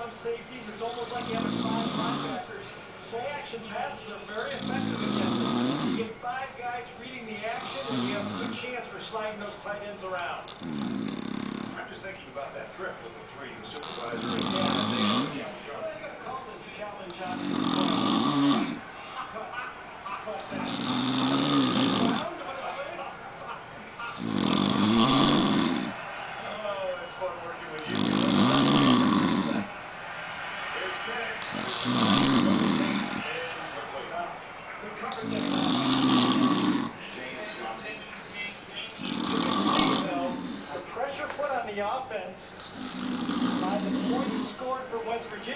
some safeties. It's almost like you have five linebackers. Play action passes are very effective against them. You get five guys reading the action, and you have a good chance for sliding those tight ends around. I'm just thinking about that trip with the three, the supervisor. Yeah. They got to call this Calvin Johnson. Oh, it's fun working with you. The pressure put on the offense by the points scored for West Virginia.